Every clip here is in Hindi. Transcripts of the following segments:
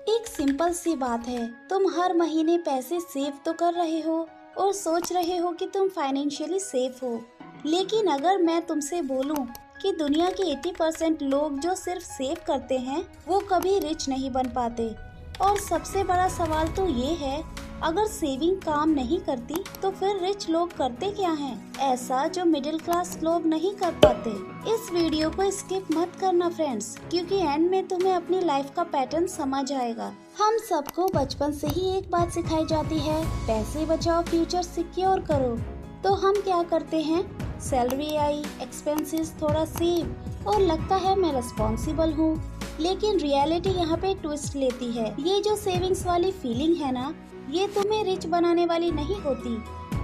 एक सिंपल सी बात है, तुम हर महीने पैसे सेव तो कर रहे हो और सोच रहे हो कि तुम फाइनेंशियली सेफ हो। लेकिन अगर मैं तुमसे बोलूं कि दुनिया के 80% लोग जो सिर्फ सेव करते हैं वो कभी रिच नहीं बन पाते। और सबसे बड़ा सवाल तो ये है, अगर सेविंग काम नहीं करती तो फिर रिच लोग करते क्या हैं? ऐसा जो मिडिल क्लास लोग नहीं कर पाते। इस वीडियो को स्किप मत करना फ्रेंड्स, क्योंकि एंड में तुम्हें अपनी लाइफ का पैटर्न समझ आएगा। हम सबको बचपन से ही एक बात सिखाई जाती है, पैसे बचाओ फ्यूचर सिक्योर करो। तो हम क्या करते हैं, सैलरी आई, एक्सपेंसेस थोड़ा सेव और लगता है मैं रिस्पॉन्सिबल हूँ। लेकिन रियलिटी यहाँ पे ट्विस्ट लेती है। ये जो सेविंग्स वाली फीलिंग है ना, ये तुम्हें रिच बनाने वाली नहीं होती,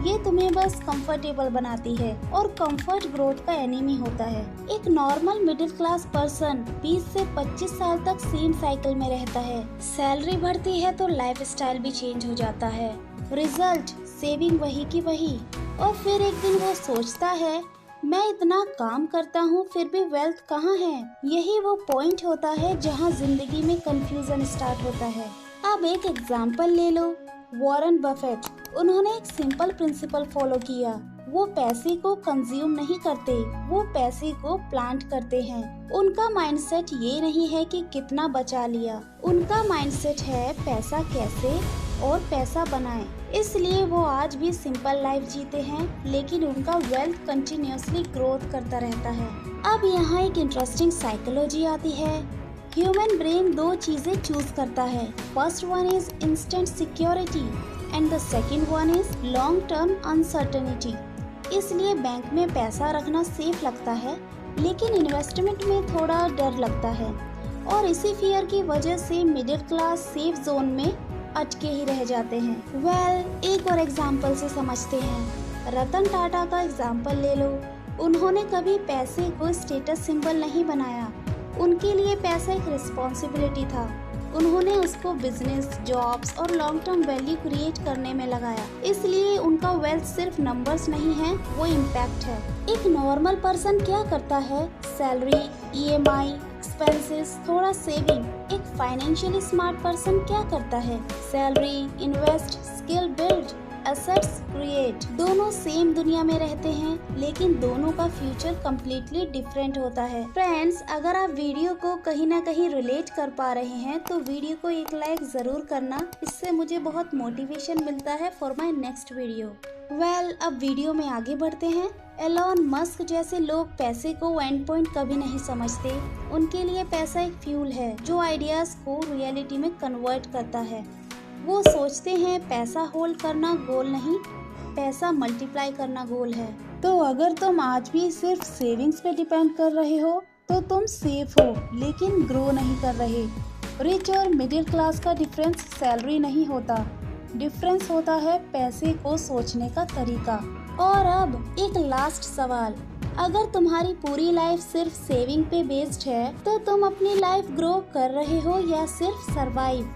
ये तुम्हें बस कंफर्टेबल बनाती है। और कंफर्ट ग्रोथ का एनिमी होता है। एक नॉर्मल मिडिल क्लास पर्सन 20 से 25 साल तक सेम साइकिल में रहता है। सैलरी बढ़ती है तो लाइफस्टाइल भी चेंज हो जाता है, रिजल्ट सेविंग वही की वही। और फिर एक दिन वो सोचता है, मैं इतना काम करता हूँ फिर भी वेल्थ कहाँ है। यही वो पॉइंट होता है जहाँ जिंदगी में कंफ्यूजन स्टार्ट होता है। अब एक एग्जाम्पल ले लो, वॉरेन बफेट। उन्होंने एक सिंपल प्रिंसिपल फॉलो किया। वो पैसे को कंज्यूम नहीं करते, वो पैसे को प्लांट करते हैं। उनका माइंडसेट ये नहीं है कि कितना बचा लिया, उनका माइंडसेट है पैसा कैसे और पैसा बनाएं। इसलिए वो आज भी सिंपल लाइफ जीते हैं, लेकिन उनका वेल्थ कंटिन्यूअसली ग्रोथ करता रहता है। अब यहाँ एक इंटरेस्टिंग साइकोलॉजी आती है। ह्यूमन ब्रेन दो चीजें चूज करता है, first one is instant security and the second one is long term uncertainty. इसलिए बैंक में पैसा रखना सेफ लगता है, लेकिन इन्वेस्टमेंट में थोड़ा डर लगता है। और इसी फियर की वजह से मिडिल क्लास सेफ जोन में अटके ही रह जाते हैं। एक और एग्जाम्पल से समझते हैं। रतन टाटा का एग्जाम्पल ले लो। उन्होंने कभी पैसे को स्टेटस सिंबल नहीं बनाया, उनके लिए पैसा एक रिस्पॉन्सिबिलिटी था। उन्होंने उसको बिजनेस, जॉब्स और लॉन्ग टर्म वैल्यू क्रिएट करने में लगाया। इसलिए उनका वेल्थ सिर्फ नंबर्स नहीं है, वो इम्पैक्ट है। एक नॉर्मल पर्सन क्या करता है, सैलरी, EMI, एक्सपेंसेस, थोड़ा सेविंग। एक फाइनेंशियली स्मार्ट पर्सन क्या करता है, salary, invest, skill build, assets create. दोनों सेम दुनिया में रहते हैं, लेकिन दोनों का फ्यूचर कम्प्लीटली डिफरेंट होता है। फ्रेंड्स, अगर आप वीडियो को कहीं ना कहीं रिलेट कर पा रहे हैं तो वीडियो को एक लाइक जरूर करना, इससे मुझे बहुत मोटिवेशन मिलता है फॉर माई नेक्स्ट वीडियो। अब वीडियो में आगे बढ़ते हैं। एलोन मस्क जैसे लोग पैसे को एंड पॉइंट कभी नहीं समझते। उनके लिए पैसा एक फ्यूल है जो आइडियाज को रियलिटी में कन्वर्ट करता है। वो सोचते हैं पैसा होल्ड करना गोल नहीं, पैसा मल्टीप्लाई करना गोल है। तो अगर तुम आज भी सिर्फ सेविंग्स पे डिपेंड कर रहे हो तो तुम सेफ हो, लेकिन ग्रो नहीं कर रहे। रिच और मिडिल क्लास का डिफरेंस सैलरी नहीं होता, डिफरेंस होता है पैसे को सोचने का तरीका। और अब एक लास्ट सवाल, अगर तुम्हारी पूरी लाइफ सिर्फ सेविंग पे बेस्ड है तो तुम अपनी लाइफ ग्रो कर रहे हो या सिर्फ सरवाइव?